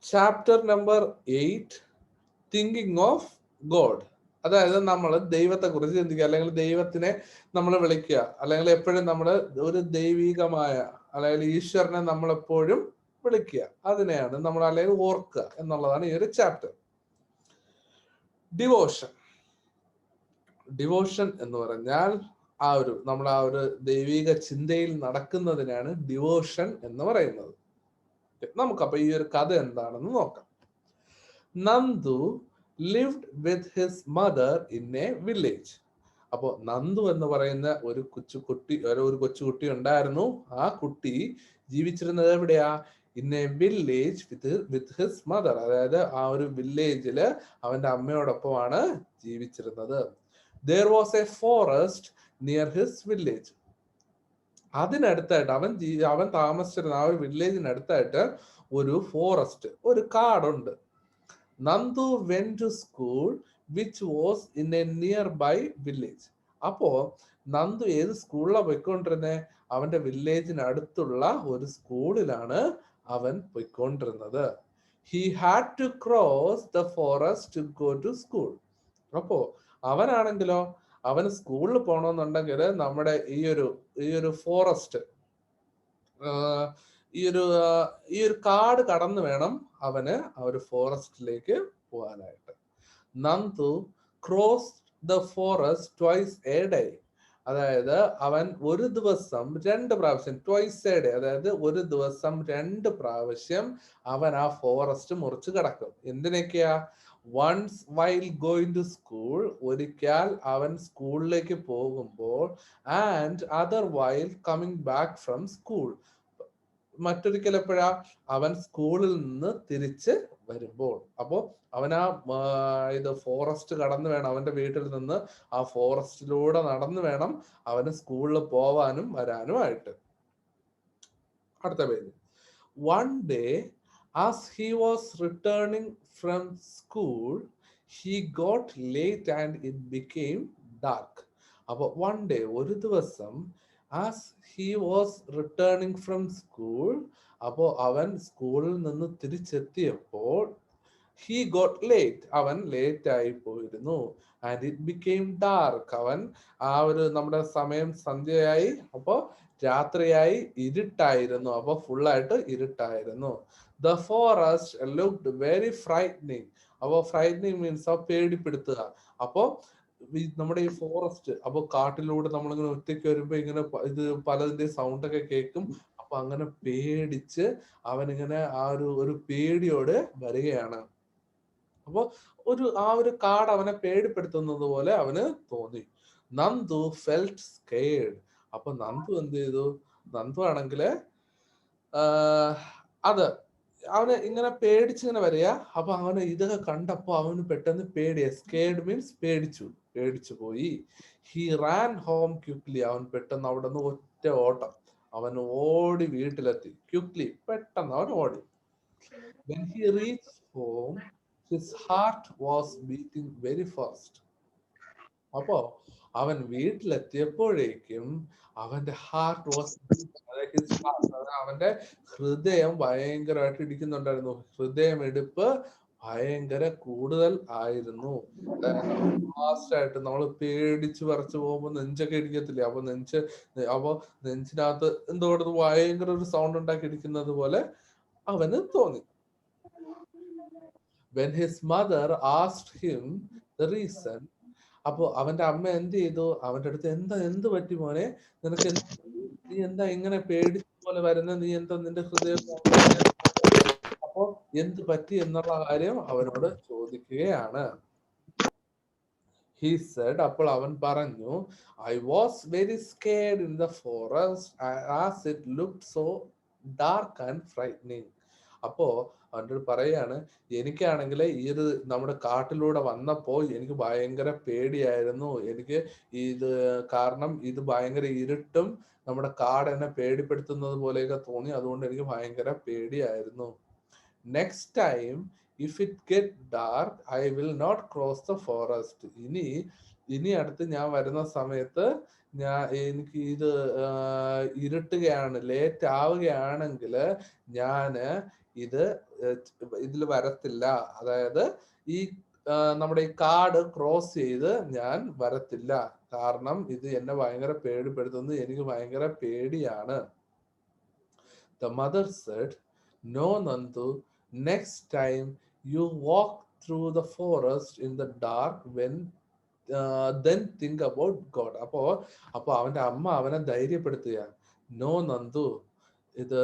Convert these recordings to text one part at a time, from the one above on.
Chapter number 8, thinking of God. അതായത് നമ്മൾ ദൈവത്തെ കുറിച്ച് ചിന്തിക്കുക, അല്ലെങ്കിൽ ദൈവത്തിനെ നമ്മൾ വിളിക്കുക, അല്ലെങ്കിൽ എപ്പോഴും നമ്മൾ ഒരു ദൈവികമായ, അല്ലെങ്കിൽ ഈശ്വരനെ നമ്മൾ എപ്പോഴും വിളിക്കുക, അതിനെയാണ് നമ്മൾ അല്ലെങ്കിൽ ഓർക്കുക എന്നുള്ളതാണ് ഈ ഒരു ചാപ്റ്റർ. ഡിവോഷൻ. ഡിവോഷൻ എന്ന് പറഞ്ഞാൽ നമ്മൾ ആ ഒരു ദൈവിക ചിന്തയിൽ നടക്കുന്നതിനാണ് ഡിവോഷൻ എന്ന് പറയുന്നത്. നമുക്കപ്പൊ ഈ ഒരു കഥ എന്താണെന്ന് നോക്കാം. Nandu lived with his mother in A village. അപ്പോ നന്ദു എന്ന് പറയുന്ന ഒരു കൊച്ചുകുട്ടി ഉണ്ടായിരുന്നു. ആ കുട്ടി ജീവിച്ചിരുന്നത് എവിടെയാ? In A village with his mother. അതായത് ആ ഒരു വില്ലേജില് അവന്റെ അമ്മയോടൊപ്പമാണ് ജീവിച്ചിരുന്നത്. There was a forest near his village. അതിനടുത്തായിട്ട് അവൻ താമസിച്ചിരുന്ന ആ ഒരു വില്ലേജിനടുത്തായിട്ട് ഒരു ഫോറസ്റ്റ്, ഒരു കാടുണ്ട്. Nandu went to school which was in a near by village. അപ്പോ നന്ദു ഏത് സ്കൂളിലാണ് പോയിക്കൊണ്ടിരുന്നത്? അവന്റെ വില്ലേജിന് അടുത്തുള്ള ഒരു സ്കൂളിലാണ് അവൻ പോയിക്കൊണ്ടിരുന്നത്. He had to cross the forest to go to school. അപ്പോ അവനാണെങ്കിലോ, അവന് സ്കൂളിൽ പോകണമെന്നുണ്ടെങ്കിൽ നമ്മുടെ ഈ ഒരു ഫോറസ്റ്റ്, ഈ ഒരു കാട് കടന്നു വേണം അവന് ആ ഒരു ഫോറസ്റ്റിലേക്ക് പോകാനായിട്ട്. Nandu cross the forest twice A day. അതായത് അവൻ ഒരു ദിവസം 2 പ്രാവശ്യം, ട്വൈസ് എ ഡേ, അതായത് ഒരു ദിവസം 2 പ്രാവശ്യം അവൻ ആ ഫോറസ്റ്റ് മുറിച്ച് കടക്കും. എന്തിനൊക്കെയാ? Once while going to school, ഒരിക്കൽ അവൻ സ്കൂളിലേക്ക് പോകുമ്പോൾ, and other while coming back from school, മറ്റൊരിക്കൽ എപ്പോഴാ? അവൻ സ്കൂളിൽ നിന്ന് തിരിച്ച് വരുമ്പോൾ. അപ്പോ അവൻ ഇത് ഫോറസ്റ്റ് കടന്നു വേണം, അവന്റെ വീട്ടിൽ നിന്ന് ആ ഫോറസ്റ്റിലൂടെ നടന്നു വേണം അവന് സ്കൂളിൽ പോവാനും വരാനും ആയിട്ട്. അടുത്ത page. One day as he was returning from school, he got late and it became dark. അപ്പൊ one day, ഒരു ദിവസം, as he was returning from school, അപ്പോ അവൻ സ്കൂളിൽ നിന്ന് തിരിച്ചെത്തിയപ്പോൾ, he got late, അവൻ ലേറ്റ് ആയി പോയിരുന്നു. and it became dark, അവൻ നമ്മുടെ സമയം സന്ധ്യയായി, അപ്പോ രാത്രിയായി, ഇരുട്ടായിരുന്നു, അപ്പൊ ഫുള്ളായിട്ട് ഇരുട്ടായിരുന്നു. The forest looked very frightening. അപ്പോ ഫ്രൈറ്റനിങ് മീൻസ് പേടിപ്പെടുത്തുക. അപ്പോ നമ്മുടെ ഈ ഫോറസ്റ്റ്, അപ്പൊ കാട്ടിലൂടെ നമ്മളിങ്ങനെ ഒറ്റയ്ക്ക് വരുമ്പോ ഇങ്ങനെ ഇത് പലതിന്റെ സൗണ്ട് ഒക്കെ കേൾക്കും. അപ്പൊ അങ്ങനെ പേടിച്ച് അവനിങ്ങനെ ഒരു പേടിയോടെ വരികയാണ്. അപ്പൊ ആ ഒരു കാട് അവനെ പേടിപ്പെടുത്തുന്നത് പോലെ അവന് തോന്നി. Nandu felt scared. അപ്പൊ നന്ദു എന്ത് ചെയ്തു? നന്ദു ആണെങ്കില് അത് അവന് ഇങ്ങനെ പേടിച്ചിങ്ങനെ വരിക. അപ്പൊ അവന് ഇതൊക്കെ കണ്ടപ്പോ അവന് പെട്ടെന്ന് പേടിയ. സ്കേർഡ് മീൻസ് പേടിച്ചു പോയി. He Rann home quickly. അവൻ പെട്ടെന്ന് അവിടെ നിന്ന് ഒറ്റ ഓട്ടം, അവൻ ഓടി വീട്ടിലെത്തി. ക്വിക്ലി, പെട്ടെന്ന് അവൻ ഓടി. When he reached home, his heart was beating very fast. അപ്പോ അവൻ വീട്ടിലെത്തിയപ്പോഴേക്കും അവന്റെ ഹാർട്ട് വാസ്, അവന്റെ ഹൃദയം ഭയങ്കരമായിട്ട് ഇടിക്കുന്നുണ്ടായിരുന്നു. ഹൃദയമെടുപ്പ് ഭയങ്കര കൂടുതൽ ആയിരുന്നു. ഫാസ്റ്റ് ആയിട്ട് നമ്മൾ പേടിച്ച് പറിച്ചു പോകുമ്പോ നെഞ്ചൊക്കെ ഇടിക്കത്തില്ലേ? അപ്പൊ നെഞ്ചിനകത്ത് എന്തോ ഭയങ്കര ഒരു സൗണ്ട് ഉണ്ടാക്കി ഇടിക്കുന്നത് പോലെ അവന് തോന്നി. When his mother asked him the reason, അപ്പൊ അവന്റെ അമ്മ എന്ത് ചെയ്തു? അവന്റെ അടുത്ത് എന്ത് പറ്റി മോനെ, നിനക്ക് നീ എന്താ ഇങ്ങനെ പേടിച്ച പോലെ വരുന്നത്? നീ എന്താ നിന്റെ ഹൃദയം? അപ്പൊ എന്ത് പറ്റി എന്നുള്ള കാര്യം അവനോട് ചോദിക്കുകയാണ്. He said, അപ്പോൾ അവൻ പറഞ്ഞു, I was very scared in the forest as it looked so dark and frightening. അപ്പോ അവൻ്റെ പറയാണ്, എനിക്കാണെങ്കിൽ ഈ ഒരു നമ്മുടെ കാട്ടിലൂടെ വന്നപ്പോ എനിക്ക് ഭയങ്കര പേടിയായിരുന്നു. എനിക്ക് കാരണം ഇത് ഭയങ്കര ഇരുട്ടും നമ്മുടെ കാട് എന്നെ പേടിപ്പെടുത്തുന്നത് പോലെയൊക്കെ തോന്നി. അതുകൊണ്ട് എനിക്ക് ഭയങ്കര പേടിയായിരുന്നു. Next time if it get dark I will not cross the forest. ഇനി അടുത്ത് ഞാൻ വരുന്ന സമയത്ത് എനിക്ക് ഇരുട്ടുകയാണ്, ലേറ്റ് ആവുകയാണെങ്കിൽ ഞാന് ഇത് ഇതിൽ വരത്തില്ല, അതായത് ഈ നമ്മുടെ ഈ കാർഡ് ക്രോസ് ചെയ്ത് ഞാൻ വരത്തില്ല, കാരണം ഇത് എന്നെ ഭയങ്കര പേടിപ്പെടുത്തുന്നു, എനിക്ക് ഭയങ്കര പേടിയാണ്. The mother said, "No, Nandu, next time you walk through the forest in the dark, then think about God." അപ്പോ അവന്റെ അമ്മ അവനെ ധൈര്യപ്പെടുത്തുക. നോ നന്ദു, ഇത്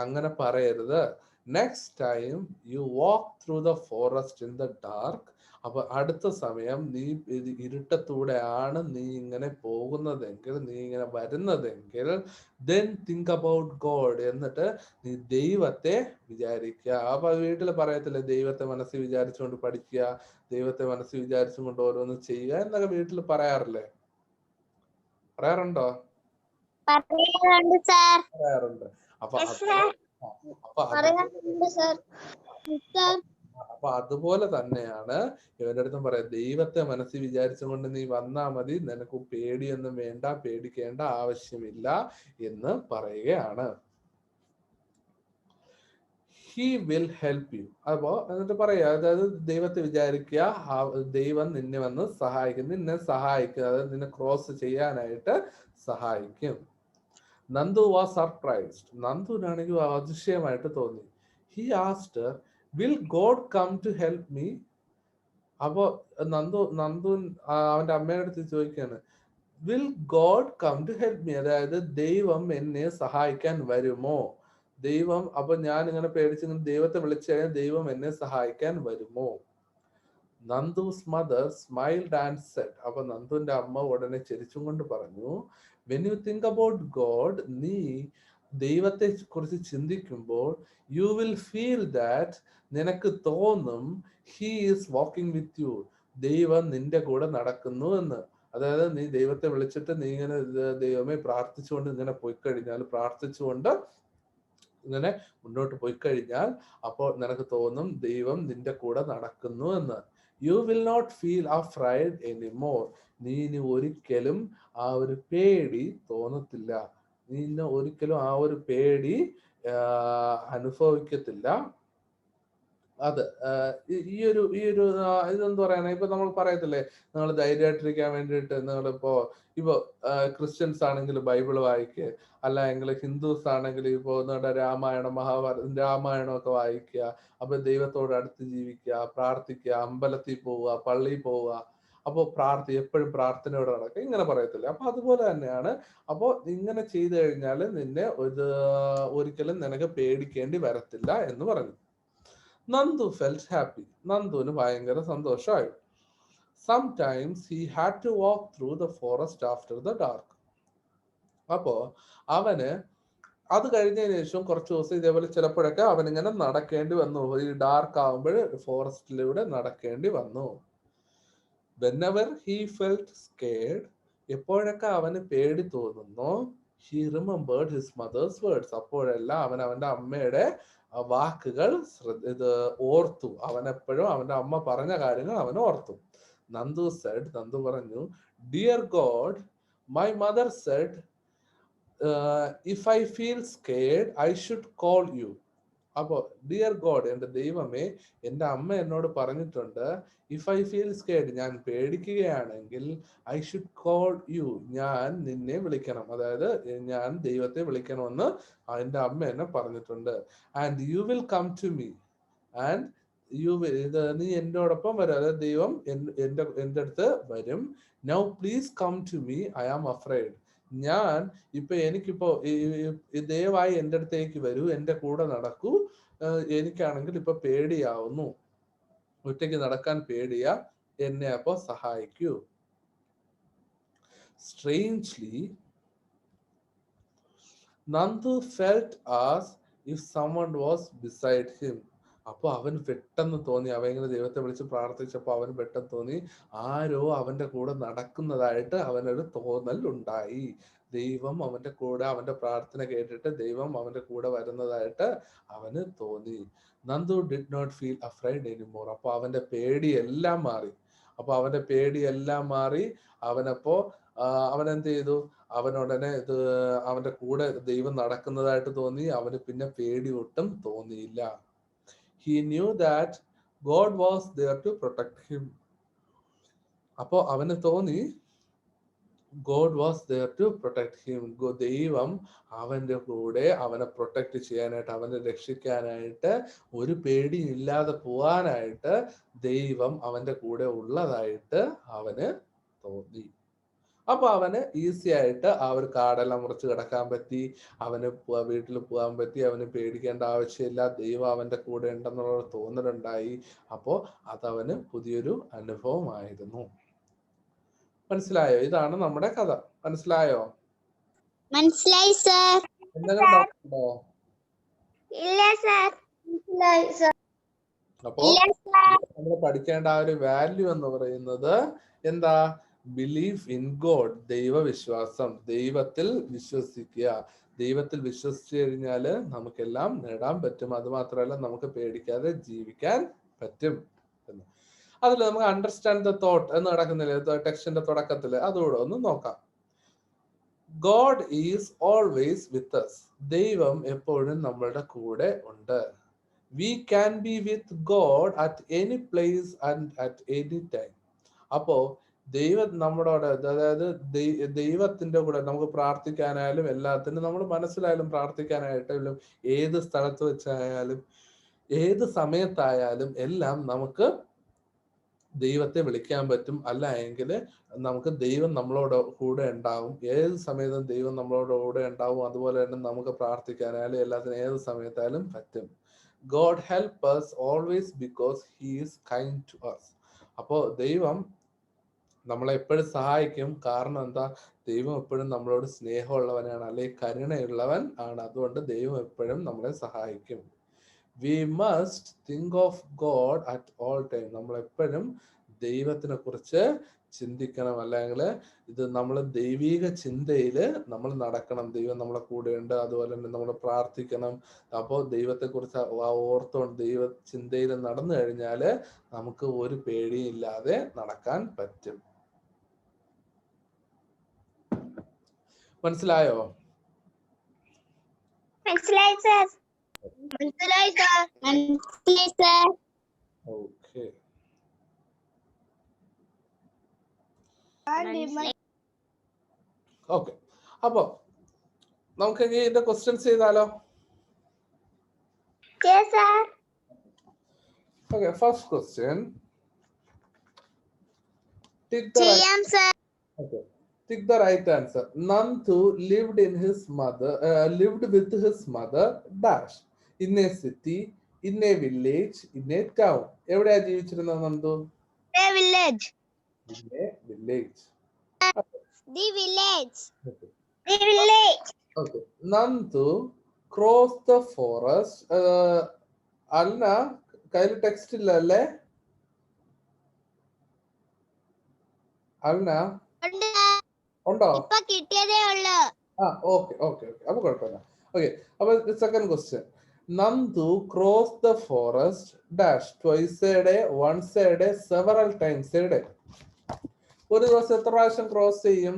അങ്ങനെ പറയരുത്. Next time you walk through the forest in the dark. അപ്പൊ അടുത്ത സമയം നീ ഇത് ഇരുട്ടത്തൂടെയാണ് നീ ഇങ്ങനെ പോകുന്നതെങ്കിൽ, നീ ഇങ്ങനെ വരുന്നതെങ്കിൽ, then think about God, എന്നിട്ട് നീ ദൈവത്തെ വിചാരിക്കുക. അപ്പൊ വീട്ടിൽ പറയത്തില്ലേ, ദൈവത്തെ മനസ്സിൽ വിചാരിച്ചുകൊണ്ട് പഠിക്കുക, ദൈവത്തെ മനസ്സിൽ വിചാരിച്ചുകൊണ്ട് ഓരോന്ന് ചെയ്യുക എന്നൊക്കെ വീട്ടിൽ പറയാറില്ലേ? പറയാറുണ്ടോ? പറയാറുണ്ട്. അപ്പൊ അതുപോലെ തന്നെയാണ് ഇവരുടെ അടുത്തും പറയാം, ദൈവത്തെ മനസ്സിൽ വിചാരിച്ചുകൊണ്ട് നീ വന്നാ മതി, നിനക്ക് പേടിയൊന്നും വേണ്ട, പേടിക്കേണ്ട ആവശ്യമില്ല എന്ന് പറയുകയാണ്. He will help you. അപ്പോ എന്നിട്ട് പറയാ, അതായത് ദൈവത്തെ വിചാരിക്കുക, ദൈവം നിന്നെ വന്ന് സഹായിക്കും, നിന്നെ സഹായിക്കും, അതായത് നിന്നെ ക്രോസ് ചെയ്യാനായിട്ട് സഹായിക്കും. Nandu was surprised. നന്ദുവിനാണെങ്കിൽ അതിശയമായിട്ട് തോന്നി. He asked, will God come to help me? അപ്പോ നന്ദു അവന്റെ അമ്മയുടെ അടുത്ത് ചോദിക്കാണ്, will God come to help me, അതായത് ദൈവം എന്നെ സഹായിക്കാൻ വരുമോ? ദൈവം, അപ്പൊ ഞാൻ ഇങ്ങനെ പേടിച്ച് ദൈവത്തെ വിളിച്ചു കഴിഞ്ഞാൽ ദൈവം എന്നെ സഹായിക്കാൻ വരുമോ? നന്ദുസ് മദർ സ്മൈൽഡ് ആൻഡ് സെഡ്. അപ്പൊ നന്ദുവിന്റെ അമ്മ ഉടനെ ചിരിച്ചും കൊണ്ട് പറഞ്ഞു, when you think about God, നീ ദൈവത്തെ കുറിച്ച് ചിന്തിക്കുമ്പോൾ, യു വിൽ ഫീൽ ദാറ്റ്, നിനക്ക് തോന്നും, he is walking with you, ദൈവം നിന്റെ കൂടെ നടക്കുന്നു എന്ന്. അതായത് നീ ദൈവത്തെ വിളിച്ചിട്ട് നീ ഇങ്ങനെ ദൈവമേ പ്രാർത്ഥിച്ചുകൊണ്ട് ഇങ്ങനെ പോയി കഴിഞ്ഞാൽ, പ്രാർത്ഥിച്ചുകൊണ്ട് ഇങ്ങനെ മുന്നോട്ട് പോയി കഴിഞ്ഞാൽ, അപ്പോൾ നിനക്ക് തോന്നും ദൈവം നിന്റെ കൂടെ നടക്കുന്നു എന്ന്. You will not feel afraid anymore, നീ ഇനി ഒരിക്കലും ആ ഒരു പേടി തോന്നത്തില്ല, നീ ഇനി ഒരിക്കലും ആ ഒരു പേടി അനുഭവിക്കത്തില്ല. അത് ഈ ഒരു ഇതെന്ത് പറയാനാ, ഇപ്പൊ നമ്മൾ പറയത്തില്ലേ, നിങ്ങൾ ധൈര്യമായിട്ടിരിക്കാൻ വേണ്ടിയിട്ട് നിങ്ങളിപ്പോ ഇപ്പൊ ക്രിസ്ത്യൻസ് ആണെങ്കിൽ ബൈബിൾ വായിക്കുക, അല്ല എങ്കിൽ ഹിന്ദുസ് ആണെങ്കിൽ ഇപ്പോ നിങ്ങളുടെ രാമായണം, മഹാഭാരതം, രാമായണം ഒക്കെ വായിക്കുക. അപ്പൊ ദൈവത്തോട് അടുത്ത് ജീവിക്കുക, പ്രാർത്ഥിക്കുക, അമ്പലത്തിൽ പോവുക, പള്ളിയിൽ പോവുക, അപ്പൊ എപ്പോഴും പ്രാർത്ഥനയോടെ നടക്കുക, ഇങ്ങനെ പറയത്തില്ലേ? അപ്പൊ അതുപോലെ തന്നെയാണ്. അപ്പൊ ഇങ്ങനെ ചെയ്തു കഴിഞ്ഞാൽ നിന്നെ ഒരിക്കലും നിനക്ക് പേടിക്കേണ്ടി വരത്തില്ല എന്ന് പറഞ്ഞു. Nandu felt happy. നന്ദുവിന് ഭയങ്കര സന്തോഷമായി. Sometimes he had to walk through the forest after the dark. അപ്പോ അവന് അത് കഴിഞ്ഞതിന് ശേഷം കുറച്ച് ദിവസം ഇതേപോലെ ചിലപ്പോഴൊക്കെ അവനിങ്ങനെ നടക്കേണ്ടി വന്നു, ഈ ഡാർക്ക് ആവുമ്പോൾ ഫോറസ്റ്റിലൂടെ നടക്കേണ്ടി വന്നു. വെനെവർ ഹി ഫെൽറ്റ് സ്കേർഡ്, എപ്പോഴൊക്കെ അവന് പേടി തോന്നുന്നു, he remembered his mothers words, അപ്പോഴെല്ലാം അവൻ അവന്റെ അമ്മയുടെ വാക്കുകൾ ഇത് ഓർത്തു. അവൻ എപ്പോഴും അവന്റെ അമ്മ പറഞ്ഞ കാര്യങ്ങൾ അവൻ ഓർത്തു. നന്ദു പറഞ്ഞു, dear God, my mother said, if I feel scared I should call you. അപ്പോ ഡിയർ ഗോഡ്, എന്റെ ദൈവമേ, എന്റെ അമ്മ എന്നോട് പറഞ്ഞിട്ടുണ്ട്, ഇഫ് ഐ ഫീൽ സ്കേർഡ്, ഞാൻ പേടിക്കുകയാണെങ്കിൽ, ഐ ഷുഡ് കോൾ യു, ഞാൻ നിന്നെ വിളിക്കണം, അതായത് ഞാൻ ദൈവത്തെ വിളിക്കണമെന്ന് എന്റെ അമ്മ എന്നെ പറഞ്ഞിട്ടുണ്ട്. And you will come to me, and നീ എന്നോടൊപ്പം വരും, അതായത് ദൈവം എന്റെ അടുത്ത് വരും. Now please come to me, I am afraid, എനിക്കിപ്പോ ദയവായി എന്റെ അടുത്തേക്ക് വരൂ, എന്റെ കൂടെ നടക്കൂ, എനിക്കാണെങ്കിൽ ഇപ്പൊ പേടിയാവുന്നു, ഒറ്റയ്ക്ക് നടക്കാൻ പേടിയാ, എന്നെ അപ്പോ സഹായിക്കൂ. Strangely, Nandu felt as if someone was beside him. അപ്പൊ അവൻ പെട്ടെന്ന് തോന്നി, അവൻ ഇങ്ങനെ ദൈവത്തെ വിളിച്ച് പ്രാർത്ഥിച്ചപ്പോ അവന് പെട്ടെന്ന് തോന്നി, ആരോ അവന്റെ കൂടെ നടക്കുന്നതായിട്ട് അവനൊരു തോന്നൽ ഉണ്ടായി. ദൈവം അവന്റെ കൂടെ, അവന്റെ പ്രാർത്ഥന കേട്ടിട്ട് ദൈവം അവന്റെ കൂടെ വരുന്നതായിട്ട് അവന് തോന്നി. Nandu did not feel afraid anymore. അപ്പൊ അവന്റെ പേടിയെല്ലാം മാറി. അവനപ്പോ അവൻ എന്ത് ചെയ്തു, അവനുടനെ അവന്റെ കൂടെ ദൈവം നടക്കുന്നതായിട്ട് തോന്നി. അവന് പിന്നെ പേടി ഒട്ടും തോന്നിയില്ല. He knew that God was there to protect him. അപ്പോൾ അവന് തോന്നി God was there to protect him. ദൈവം അവന്റെ കൂടെ അവനെ പ്രൊട്ടക്ട് ചെയ്യാനായിട്ട്, അവനെ രക്ഷിക്കാനായിട്ട്, ഒരു പേടിയും ഇല്ലാതെ പോവാനായിട്ട് ദൈവം അവന്റെ കൂടെ ഉള്ളതായിട്ട് അവന് തോന്നി. അപ്പൊ അവന് ഈസി ആയിട്ട് ആ ഒരു കാടെല്ലാം മുറിച്ച് കിടക്കാൻ പറ്റി, അവന് വീട്ടിൽ പോകാൻ പറ്റി, അവന് പേടിക്കേണ്ട ആവശ്യമില്ല, ദൈവം അവന്റെ കൂടെ ഉണ്ടെന്നുള്ള തോന്നലുണ്ടായി. അപ്പോ അതവന് പുതിയൊരു അനുഭവമായിരുന്നു. മനസ്സിലായോ? ഇതാണ് നമ്മുടെ കഥ. മനസ്സിലായോ? മനസ്സിലായി സർ. എന്തെങ്കിലും ഡൗട്ട് ഉണ്ടോ? ഇല്ല സർ. മനസ്സിലായി സർ. അപ്പോ നമ്മൾ പഠിക്കേണ്ട ആ ഒരു വാല്യൂ എന്ന് പറയുന്നത് എന്താ? ബിലീവ് ഇൻ ഗോഡ്, ദൈവവിശ്വാസം, ദൈവത്തിൽ വിശ്വസിക്കുക. ദൈവത്തിൽ വിശ്വസിച്ചു കഴിഞ്ഞാല് നമുക്കെല്ലാം നേടാൻ പറ്റും. അത് മാത്രമല്ല, നമുക്ക് പേടിക്കാതെ ജീവിക്കാൻ പറ്റും. അതിൽ നമുക്ക് അണ്ടർസ്റ്റാൻഡ് ദ തോട്ട് എന്ന് നടക്കുന്നില്ല ടെക്സ്റ്റിന്റെ തുടക്കത്തില്, അതുകൂടെ ഒന്ന് നോക്കാം. God is always with us. ദൈവം എപ്പോഴും നമ്മളുടെ കൂടെ ഉണ്ട്. We can be with God at any place and at any time. അപ്പോ ദൈവം നമ്മളോട്, അതായത് ദൈവത്തിന്റെ കൂടെ നമുക്ക് പ്രാർത്ഥിക്കാനായാലും എല്ലാത്തിനും, നമ്മൾ മനസ്സിലായാലും പ്രാർത്ഥിക്കാനായിട്ടായാലും, ഏത് സ്ഥലത്ത് വെച്ചായാലും ഏത് സമയത്തായാലും എല്ലാം നമുക്ക് ദൈവത്തെ വിളിക്കാൻ പറ്റും. അല്ല എങ്കിൽ നമുക്ക് ദൈവം നമ്മളോട് കൂടെ ഉണ്ടാവും. ഏത് സമയത്തും ദൈവം നമ്മളോട് കൂടെ ഉണ്ടാവും. അതുപോലെ തന്നെ നമുക്ക് പ്രാർത്ഥിക്കാനായാലും എല്ലാത്തിനും ഏത് സമയത്തായാലും പറ്റും. God help us always because he is kind to us. അപ്പോൾ ദൈവം നമ്മളെ എപ്പോഴും സഹായിക്കും. കാരണം എന്താ? ദൈവം എപ്പോഴും നമ്മളോട് സ്നേഹമുള്ളവനാണ്, അല്ലെങ്കിൽ കരുണയുള്ളവൻ ആണ്. അതുകൊണ്ട് ദൈവം എപ്പോഴും നമ്മളെ സഹായിക്കും. We must think of God at all time. നമ്മൾ എപ്പോഴും ദൈവത്തിനെ കുറിച്ച് ചിന്തിക്കണം. അല്ലെങ്കിൽ ഇത് നമ്മൾ ദൈവിക ചിന്തയിൽ നമ്മൾ നടക്കണം. ദൈവം നമ്മളെ കൂടെയുണ്ട്, അതുപോലെ തന്നെ നമ്മൾ പ്രാർത്ഥിക്കണം. അപ്പോൾ ദൈവത്തെ കുറിച്ച് ഓർത്തോണ്ട് ദൈവ ചിന്തയിൽ നടന്നു കഴിഞ്ഞാല് നമുക്ക് ഒരു പേടിയും ഇല്ലാതെ നടക്കാൻ പറ്റും. മനസ്സിലായോ? മനസ്സിലായി സർ. മനസ്സിലായി സർ. മനസ്സിലായി സർ. ഓക്കേ. ഓക്കെ, അപ്പൊ നമുക്ക് ഇതിന്റെ ക്വസ്റ്റ്യൻസ് ചെയ്താലോ? Okay, first question. Tick the right answer. Nanthu lived with his mother dash in a city, in a village, in a town. എവിടെയാ ജീവിച്ചിരുന്നത് Nandu? The village. In a village. The village. Okay. The village. Okay. Nanthu crossed the forest. അല്ല, കയ്യിൽ text ഇല്ല അല്ലേ? അല്ല, ഉണ്ടോ? ഇപ്പോ കിട്ടിയതേ ഉള്ളൂ. ഓക്കെ ഓക്കെ ഓക്കെ, അപ്പൊ കുഴപ്പമില്ല. ഓക്കെ, അപ്പൊ second question. Nanthu crossed the forest dash twice a day, once a day, several times a day. ഒരു ദിവസം എത്ര പ്രാവശ്യം ക്രോസ് ചെയ്യും?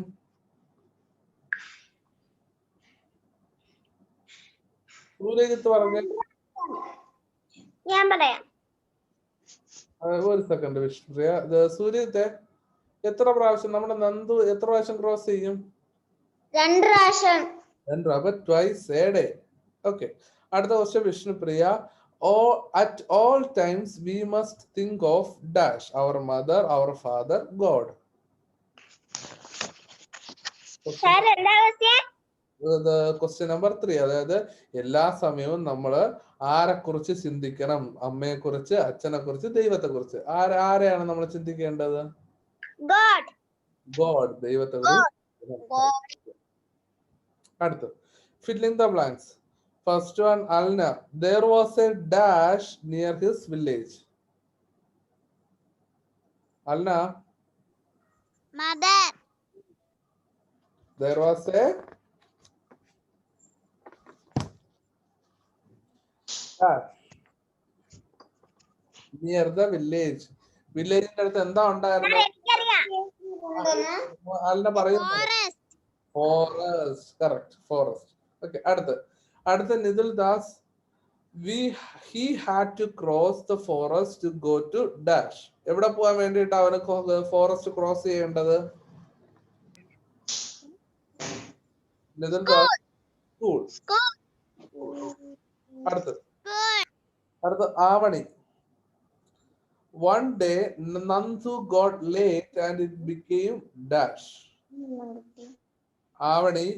സൂര്യജിത്ത് പറഞ്ഞു. ഞാൻ പറയാം. ഒരു സെക്കൻഡ് വിഷ്ണുപ്രിയ. സൂര്യജിത്തെ, എത്ര പ്രാവശ്യം നമ്മുടെ നന്ദു എത്ര പ്രാവശ്യം ക്രോസ് ചെയ്യും? 2 പ്രാവശ്യം. 2, അപ്പൊ twice a day. ഓക്കെ, അടുത്ത question Vishnupriya. At all times we must think of dash our mother, our father, God. Sir എന്താ ക്വസ്റ്റ്യൻ? Question number 3. അതായത് എല്ലാ സമയവും നമ്മള് ആരെ കുറിച്ച് ചിന്തിക്കണം? അമ്മയെ കുറിച്ച്, അച്ഛനെ കുറിച്ച്, ദൈവത്തെ കുറിച്ച്. ആരെയാണ് നമ്മൾ ചിന്തിക്കേണ്ടത്? ഗോഡ്, ദൈവത്തെ കുറിച്ച്. അടുത്ത് fill in the blanks. First one, Alna. There was a dash near his village. Alna. Mother. There was a dash near the village. വില്ലേജിന്റെ അടുത്ത് എന്താ ഉണ്ടായിരുന്നത്? അല്ല പറയുന്നു. ഫോറസ്റ്റ്. Correct, forest. ഓക്കെ, അടുത്ത Nitin Das. he had to cross the forest to go to dash. എവിടെ പോകാൻ വേണ്ടിയിട്ട് അവന് ഫോറസ്റ്റ് ക്രോസ് ചെയ്യേണ്ടത്? സ്കൂൾ. അടുത്ത Avani. One day Nandu got late and it became dash. Avani.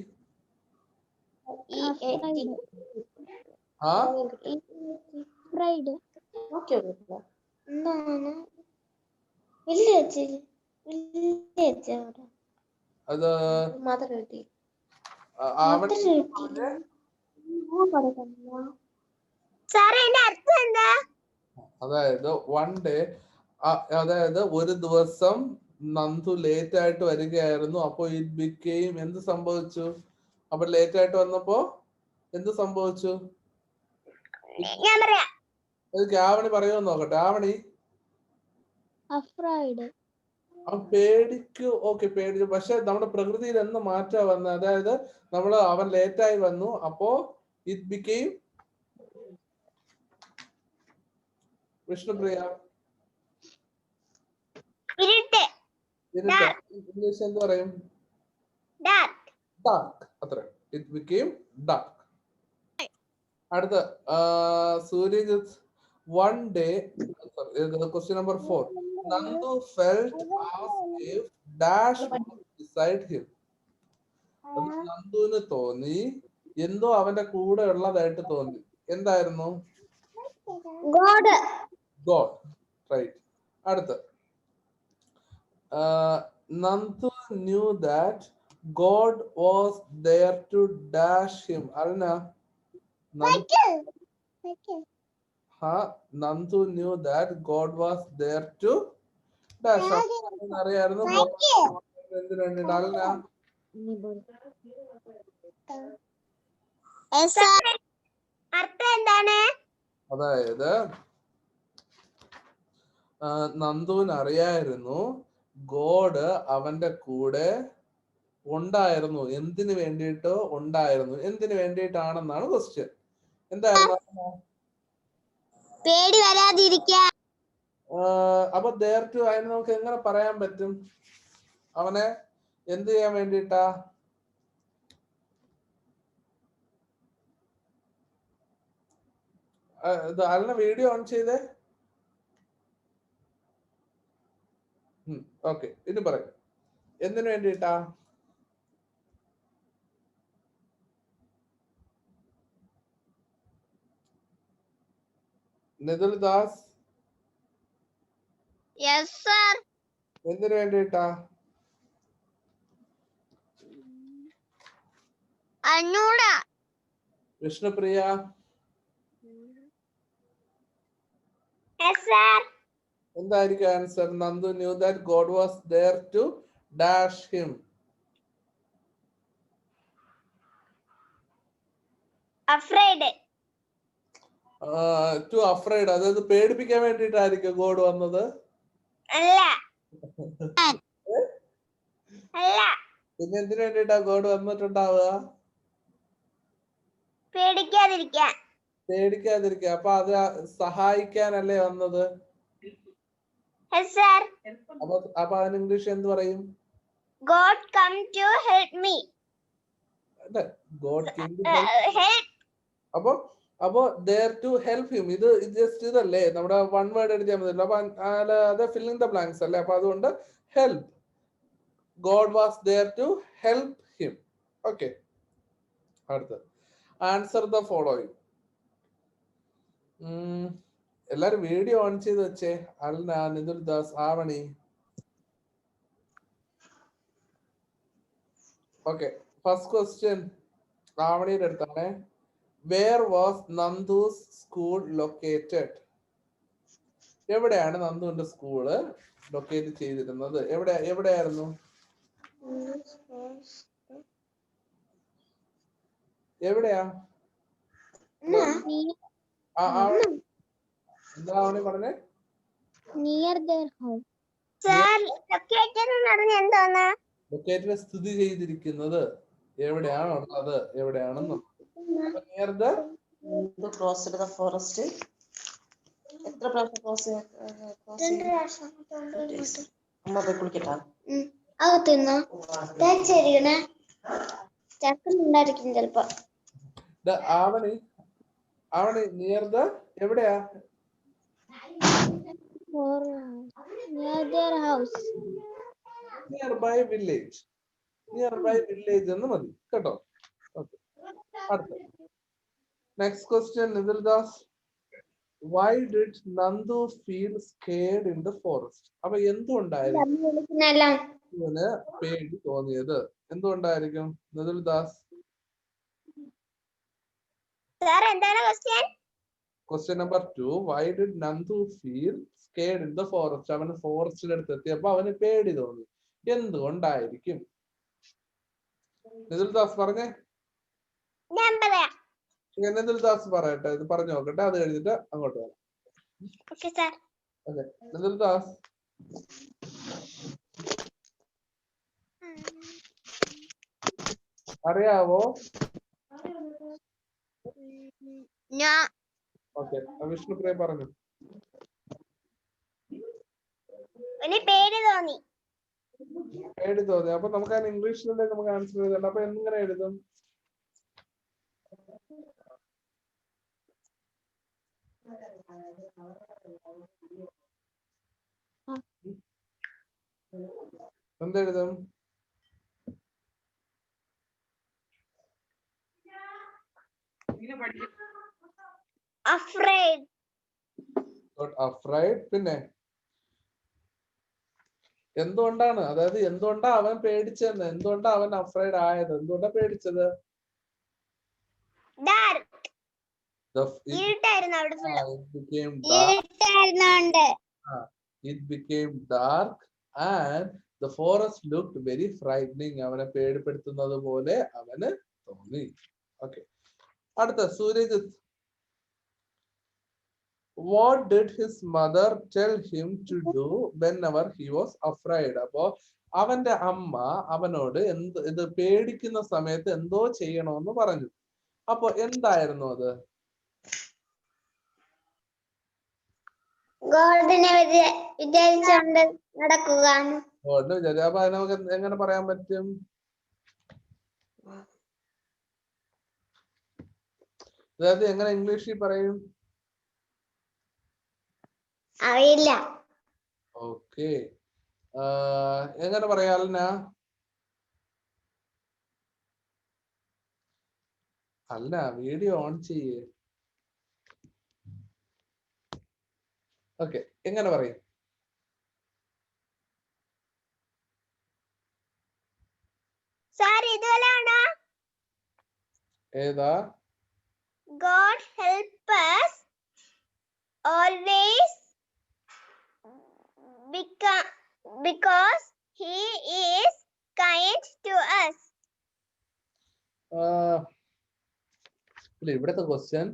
Friday. അത് അതായത് വൺ ഡേ, അതായത് ഒരു ദിവസം നന്ദു ലേറ്റ് ആയിട്ട് വരികയായിരുന്നു. അപ്പൊ ഇറ്റ് ബിക്കെയിം, എന്ത് സംഭവിച്ചു? അപ്പൊ ലേറ്റ് ആയിട്ട് വന്നപ്പോ എന്ത് സംഭവിച്ചു? ആവണി പറയുമെന്ന് നോക്കട്ടെ. ആവണി. പേടിക്കു. ഓക്കെ, പേടിച്ചു. പക്ഷെ നമ്മുടെ പ്രകൃതിയിൽ എന്ത് മാറ്റാ വന്നത്? അതായത് അവൻ ലേറ്റായി വന്നു, അപ്പോ ഇറ്റ് ബിക്കെയിം. വിഷ്ണുപ്രിയ. ഇംഗ്ലീഷ് എന്ത് പറയും? ഡാർക്ക്. അത്ര. It became dark. അടുത്ത Suryajith. One day, question number 4. Nandu felt as if dash was beside him. നന്ദുവിന് തോന്നി എന്തോ അവന്റെ കൂടെ ഉള്ളതായിട്ട് തോന്നി. എന്തായിരുന്നു? ഗോഡ്. റൈറ്റ്. അടുത്ത Nandu knew that God was there to dash him. Aruna. Nandu knew that God was there to dash. അറിയായിരുന്നു. അതായത് നന്ദുവിന് അറിയായിരുന്നു ഗോഡ് അവന്റെ കൂടെ ഉണ്ടായിരുന്നു. എന്തിനു വേണ്ടിയിട്ടോ ഉണ്ടായിരുന്നു. എന്തിനു വേണ്ടിയിട്ടാണെന്നാണ് ക്വസ്റ്റ്യൻ. എന്തായിരുന്നു? പേടി വരാതിരിക്കാൻ. അപ്പൊ there to അതിന് നമുക്ക് എങ്ങനെ പറയാൻ പറ്റും? അവനെ എന്ത് ചെയ്യാൻ വേണ്ടിയിട്ടാ? അതിനെ വീഡിയോ ഓൺ ചെയ്തേ. ഓക്കെ, ഇത് പറയും. എന്തിനു വേണ്ടിയിട്ടാ? നിതുൽ ദാസ്. Yes sir. എന്തിനു വേണ്ടിയിട്ടാ? അന്നൂടാ. വിഷ്ണുപ്രിയ. Yes sir. എന്തായിരിക്കും answer? Nandu knew that God was there to dash him. Afraid. Too afraid. അതായത് പേടിപ്പിക്കാൻ വേണ്ടിയിട്ടായിരിക്കും ഗോഡ് വന്നത്. അല്ല. പിന്നെ എന്തിനു വേണ്ടിയിട്ടാ ഗോഡ് വന്നിട്ടുണ്ടാവുക? പേടിക്കാതിരിക്കാൻ. അപ്പൊ അത് സഹായിക്കാനല്ലേ വന്നത്? അപ്പൊ അതിന് ഇംഗ്ലീഷ് എന്ത് പറയും? God come to help me. God came to help. അപ്പൊ there to help him. ഇത് ജസ്റ്റ് ഇതല്ലേ നമ്മുടെ വൺ വേർഡ് എഴുതിയാൽ മതിയല്ലോ. അപ്പൊ അത് ഫില്ലിംഗ് ദ ബ്ലാങ്ക്സ് അല്ലേ. അപ്പൊ അതുകൊണ്ട് help. God was there to help him. Okay. അടുത്ത ആൻസർ ദ ഫോളോയിങ്. എല്ലാരും വീഡിയോ ഓൺ ചെയ്ത് വെച്ചേ. Alna, Nithul Das, Avani. Okay, first question ആവണിയുടെ അടുത്താണ്. Where was Nandu's school located? എവിടെയാണ് നന്ദുവിന്റെ സ്കൂള് ലൊക്കേറ്റ് ചെയ്തിരുന്നത്? എവിടെയായിരുന്നു? എവിടെയാ? എന്താ അവനെ പറഞ്ഞേ? Near their house. Sir, located എന്ന് പറഞ്ഞാൽ എന്താണ്? ലൊക്കേറ്റഡ് സ്ഥിതി ചെയ്തിരിക്കുന്നത് എവിടെയാണ് ഉള്ളത്, എവിടെയാണെന്ന്. Near the Nandu crossed the forest. എത്ര പ്രാവശ്യം ക്രോസ് അമ്മ പോയി കുളിക്കട്ടാ അകത്തുനിന്നോ തേച്ചരിക്കണേ ചക്കുണ്ടായിരിക്കും ചിലപ്പോ. ആവണി നിയർ ദ എവിടെയാ? Near their house. Near by village. Near by village എന്ന് മതി കേട്ടോ. ഓക്കെ, അടുത്ത next question Nithildas. Why did Nandu feel scared in the forest? അപ്പൊ എന്തുകൊണ്ടായിരിക്കും ഇവന് പേടി തോന്നിയത്? എന്തുകൊണ്ടായിരിക്കും നിതിൽദാസ്? Question number 2. Why did Nandu feel scared in the forest? അവന് ഫോറസ്റ്റിന്റെ അടുത്ത് എത്തിയപ്പോ അവന് പേടി തോന്നി. എന്തുകൊണ്ടായിരിക്കും? നിതിൽദാസ് പറഞ്ഞേ. നിതിൽദാസ് പറയട്ടെ, ഇത് പറഞ്ഞു നോക്കട്ടെ, അത് കഴിഞ്ഞിട്ട് അങ്ങോട്ട് വരാം. ഓക്കെ നിതിൽദാസ്. അറിയാവോ? ഓക്കെ, വിഷ്ണുപ്രിയ പറഞ്ഞു. പേടി തോന്നി. അപ്പൊ നമുക്ക് അതിന് ഇംഗ്ലീഷിലല്ലേ നമുക്ക് ആൻസർ എഴുതണ്ട. അപ്പൊ എങ്ങനെ എഴുതും? എന്തെഴുതും? Afraid. Not afraid. പിന്നെ എന്തുകൊണ്ടാണ്, അതായത് എന്തുകൊണ്ടാ അവൻ പേടിച്ചെന്ന്, എന്തുകൊണ്ടാ അവൻ അഫ്രൈഡ് ആയത്, എന്തുകൊണ്ടാ പേടിച്ചത്? It became dark and the forest looked very frightening. അവനെ പേടിപ്പെടുത്തുന്നത് പോലെ അവന് തോന്നി. ഓക്കെ, അടുത്ത Suryajith. What did his mother tell him to do whenever he was afraid? അപ്പോ അവന്റെ അമ്മ അവനോട് ഇത് പേടിക്കുന്ന സമയത്ത് എന്തോ ചെയ്യണമെന്ന് പറഞ്ഞു. അപ്പൊ എന്തായിരുന്നു അത്? ഗോഡിനെ വിചാരിച്ചുകൊണ്ട് നടക്കുക. ഗോഡിനെ വിചാരിച്ചു. അപ്പൊ അത് നമുക്ക് എങ്ങനെ പറയാൻ പറ്റും? അതായത് എങ്ങനെ ഇംഗ്ലീഷിൽ പറയും? അറിയില്ല. ഓക്കെ, എങ്ങനെ പറയാ അൽന? അല്ല, വീഡിയോ ഓൺ ചെയ്യേ. ഓക്കെ, എങ്ങനെ പറയും? ഏതാ? God help us always because he is kind to us. ഇവിടുത്തെ question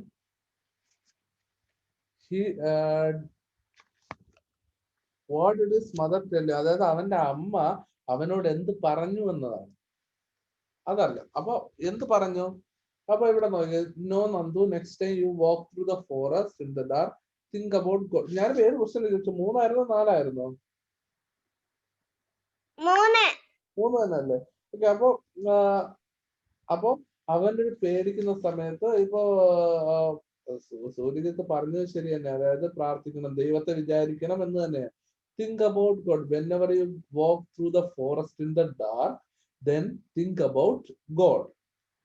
what did his mother tell you? അതായത് അവന്റെ അമ്മ അവനോട് എന്ത് പറഞ്ഞു എന്നതാണ്, അതല്ല. അപ്പൊ എന്ത് പറഞ്ഞു? അപ്പൊ ഇവിടെ നോക്കിയ no Nandu, next time you walk through the forest in the dark think about God. ഞാൻ ഏത് ക്വസ്റ്റ്യൻ ചോദിച്ചു? 3 ആയിരുന്നോ 4 ആയിരുന്നോ? 3 തന്നെയല്ലേ? ഓക്കെ, അപ്പൊ അവന്റെ പേടിക്കുന്ന സമയത്ത് ഇപ്പോ സൂര്യജിത്ത് പറഞ്ഞത് ശരി തന്നെ, അതായത് പ്രാർത്ഥിക്കണം, ദൈവത്തെ വിചാരിക്കണം എന്ന് തന്നെയാണ്. Think about God. Whenever you walk through the forest in the dark, then think about God.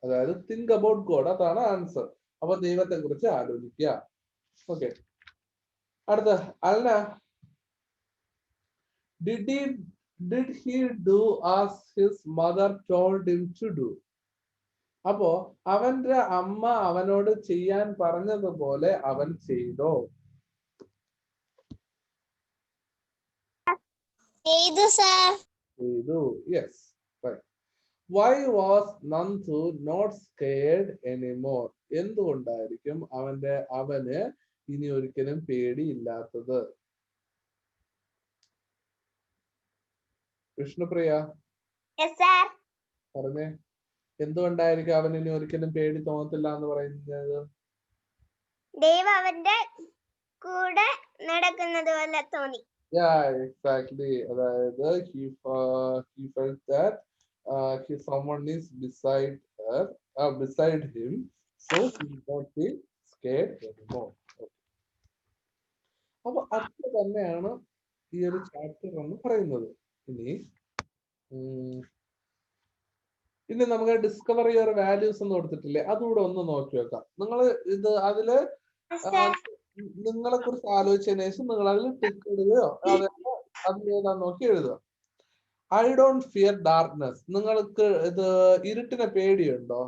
അതായത് think about God, അതാണ് ആൻസർ. അപ്പൊ ദൈവത്തെ കുറിച്ച് ആലോചിക്കുക. ഓക്കെ, അടുത്ത Alna. Did he do as his mother told him to do? അപ്പോ അവന്റെ അമ്മ അവനോട് ചെയ്യാൻ പറഞ്ഞതുപോലെ അവൻ ചെയ്തോ? ചെയ്തു. Yes, right. Why was Nandu not scared anymore? എന്തുകൊണ്ടായിരിക്കും അവന് ഇനി ഒരിക്കലും പേടിയില്ലാത്തത്? വിഷ്ണുപ്രിയ പറഞ്ഞേ, എന്തുകൊണ്ടായിരിക്കും അവന് ഇനി ഒരിക്കലും പേടി തോന്നത്തില്ല എന്ന് പറയുന്നത്? ദൈവം അവന്റെ കൂടെ നടക്കുന്നത് പോലെ തോന്നി. Yeah, exactly. He felt that someone is beside her, beside him, so he did not feel scared anymore. അപ്പൊ അത് തന്നെയാണ് ഈ ഒരു ചാപ്റ്റർ എന്ന് പറയുന്നത്. ഇനി നമുക്ക് ഡിസ്കവർ യുവർ വാല്യൂസ് എന്ന് കൊടുത്തിട്ടില്ലേ, അതുകൂടെ ഒന്ന് നോക്കി വെക്കാം. നിങ്ങൾ ഇത് അതില് നിങ്ങളെ കുറിച്ച് ആലോചിച്ചതിന് ശേഷം നിങ്ങൾ അതിൽ ടിക്ക് ഇടുകയോ അതിലേതാ നോക്കി എഴുതുക. I don't fear darkness. നിങ്ങൾക്ക് ഇത് ഇരുട്ടിനെ പേടിയുണ്ടോ?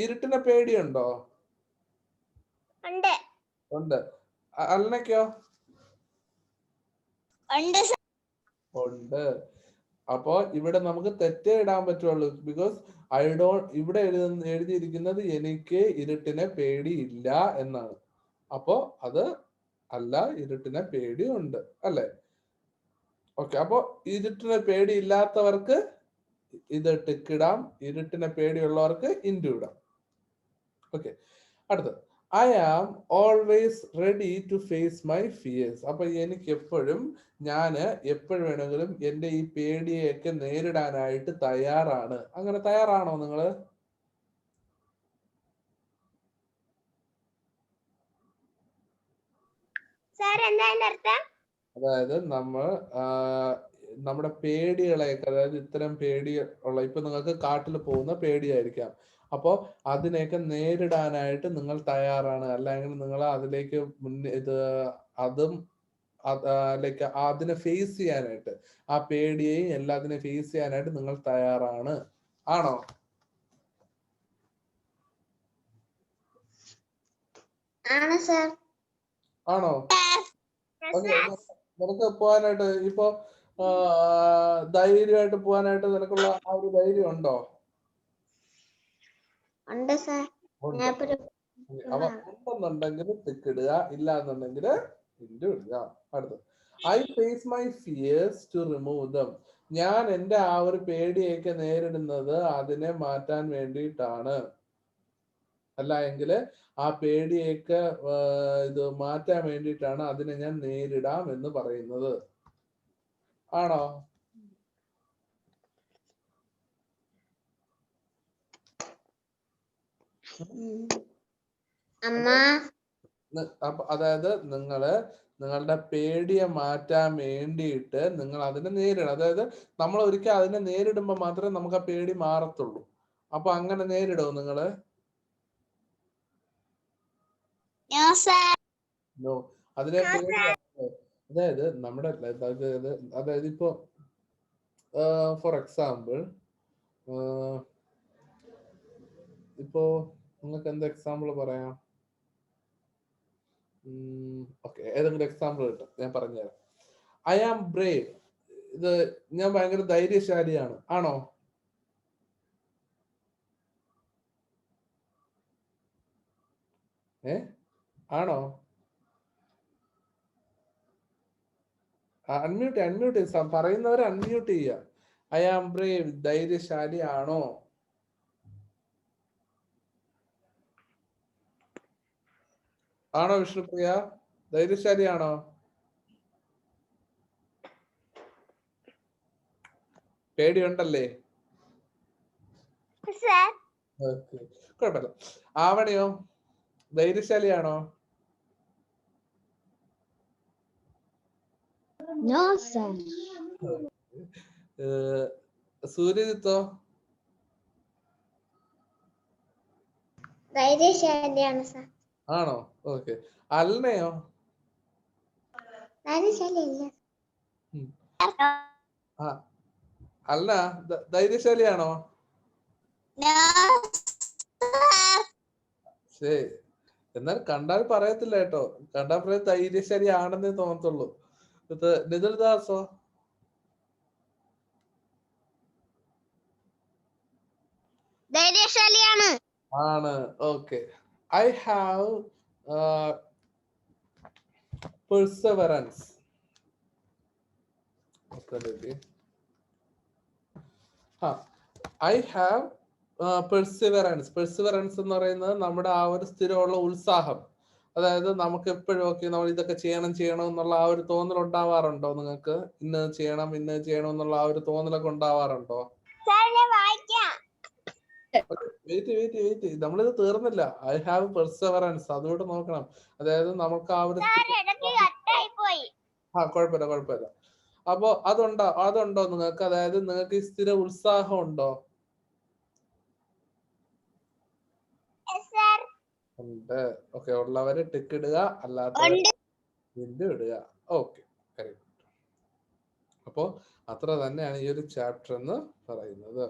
ഇരുട്ടിനെ പേടിയുണ്ടോ? ഉണ്ട്. അല്ലനക്കോ? ഉണ്ട്. അപ്പോ ഇവിടെ നമുക്ക് തെറ്റേ ഇടാൻ പറ്റുള്ളൂ. ബിക്കോസ് ഇവിടെ എഴുതിയിരിക്കുന്നത് എനിക്ക് ഇരുട്ടിനെ പേടിയില്ല എന്നാണ്. അപ്പോ അത് അല്ല, ഇരുട്ടിനെ പേടിയുണ്ട് അല്ലെ? ഓക്കെ, അപ്പോ ഇരുട്ടിനെ പേടിയില്ലാത്തവർക്ക് ഇത് ടിക്കിടാം, ഇരുട്ടിനെ പേടിയുള്ളവർക്ക് ഇൻഡു ഇടാം. ഓക്കെ, അടുത്തത് I am always ready to face my fears. അപ്പൊ എനിക്ക് എപ്പോഴും വേണമെങ്കിലും എന്റെ ഈ പേടിയെയൊക്കെ നേരിടാനായിട്ട് തയ്യാറാണ്. അങ്ങനെ തയ്യാറാണോ നിങ്ങള്? അതായത് നമ്മുടെ പേടികളെയൊക്കെ, അതായത് ഇത്തരം പേടിയുള്ള, ഇപ്പൊ നിങ്ങൾക്ക് കാട്ടിൽ പോകുന്ന പേടിയായിരിക്കാം, അപ്പോ അതിനെയൊക്കെ നേരിടാനായിട്ട് നിങ്ങൾ തയ്യാറാണ്, അല്ലെങ്കിൽ നിങ്ങൾ അതിലേക്ക് അതിനെ ഫേസ് ചെയ്യാനായിട്ട്, ആ പേടിയെയും എല്ലാത്തിനെ ഫേസ് ചെയ്യാനായിട്ട് നിങ്ങൾ തയ്യാറാണ്. ആണോ? ആണോ? നിനക്ക് പോവാനായിട്ട് ഇപ്പൊ ധൈര്യമായിട്ട് പോവാനായിട്ട് നിനക്കുള്ള ആ ഒരു ധൈര്യം ഉണ്ടോ? അപ്പൊ ഉണ്ടെന്നുണ്ടെങ്കിൽ ടിക്കിടുക, ഇല്ല എന്നുണ്ടെങ്കിൽ ഇൻഡു ഇടുക. അടുത്ത് I face my fears to remove them. ഞാൻ എന്റെ ആ ഒരു പേടിയൊക്കെ നേരിടുന്നത് അതിനെ മാറ്റാൻ വേണ്ടിയിട്ടാണ്. അല്ല എങ്കിൽ ആ പേടിയൊക്കെ ഇത് മാറ്റാൻ വേണ്ടിയിട്ടാണ് അതിനെ ഞാൻ നേരിടാം എന്ന് പറയുന്നത്. ആണോ? അതായത് നിങ്ങളുടെ പേടിയെ മാറ്റാൻ വേണ്ടിയിട്ട് നിങ്ങൾ അതിനെ നേരിടണം. അതായത് നമ്മൾ ഒരിക്കൽ അതിനെ നേരിടുമ്പോൾ മാത്രമേ നമുക്ക് ആ പേടി മാറത്തുള്ളൂ. അപ്പൊ അങ്ങനെ നേരിടുമോ നിങ്ങള്? അതിനെ അതായത് നമ്മുടെ അതായത് ഇപ്പൊ ഫോർ എക്സാമ്പിൾ ഇപ്പോ നിങ്ങൾക്ക് എന്ത് എക്സാമ്പിൾ പറയാം? ഓക്കെ, ഏതെങ്കിലും എക്സാമ്പിൾ കിട്ടും, ഞാൻ പറഞ്ഞുതരാം. I am brave. ഇത് ഞാൻ ഭയങ്കര ധൈര്യശാലിയാണ്. ആണോ? ആണോ? അൺമ്യൂട്ട് പറയുന്നവരെ അൺമ്യൂട്ട് ചെയ്യുക. ഐ ആം ബ്രേവ്, ധൈര്യശാലി ആണോ? ആണോ വിഷ്ണുപ്രിയ? ധൈര്യശാലിയാണോ? പേടിയുണ്ടല്ലേ? കുഴപ്പമില്ല. ആവണയോ? ധൈര്യശാലിയാണോ? സൂര്യജിത്തോ? ധൈര്യശാലിയാണ് സർ. ആണോ? ഓക്കെ. അൽനയോ? അല്ല, ധൈര്യശാലിയാണോ? ശരി, എന്നാൽ കണ്ടാൽ പറയത്തില്ല കേട്ടോ. കണ്ടാൽ പറയാൻ ധൈര്യശാലി ആണെന്നേ തോന്നത്തുള്ളൂ. നിതിൽദാസോ? ധൈര്യശാലിയാണ്. ആണ്. Okay. I have perseverance. I have perseverance എന്ന് പറയുന്നത് നമ്മുടെ ആ ഒരു സ്ഥിരമുള്ള ഉത്സാഹം. അതായത് നമുക്ക് എപ്പോഴും ഒക്കെ നമ്മൾ ഇതൊക്കെ ചെയ്യണം എന്നുള്ള ആ ഒരു തോന്നൽ ഉണ്ടാവാറുണ്ടോ നിങ്ങൾക്ക്? ഇന്നത് ചെയ്യണം എന്നുള്ള ആ ഒരു തോന്നലൊക്കെ ഉണ്ടാവാറുണ്ടോ? വെയിറ്റ് നമ്മളിത് തീർന്നില്ല. ഐ ഹാവ് പെർസിവറൻസ്, അതുകൊണ്ട് നോക്കണം. അതായത് നമുക്ക് ആ ഒരു കുഴപ്പമില്ല. അപ്പൊ അതുണ്ടോ നിങ്ങൾക്ക്? അതായത് നിങ്ങൾക്ക് ഈ സ്ഥിര ഉത്സാഹം ഉണ്ടോ? ഉണ്ട്. ഓക്കെ, ഉള്ളവര് ടിക്ക് ഇടുക, അല്ലാത്തവർ ഇടുക. Okay, very good. അപ്പോ അത്ര തന്നെയാണ് ഈ ഒരു ചാപ്റ്റർ എന്ന് പറയുന്നത്.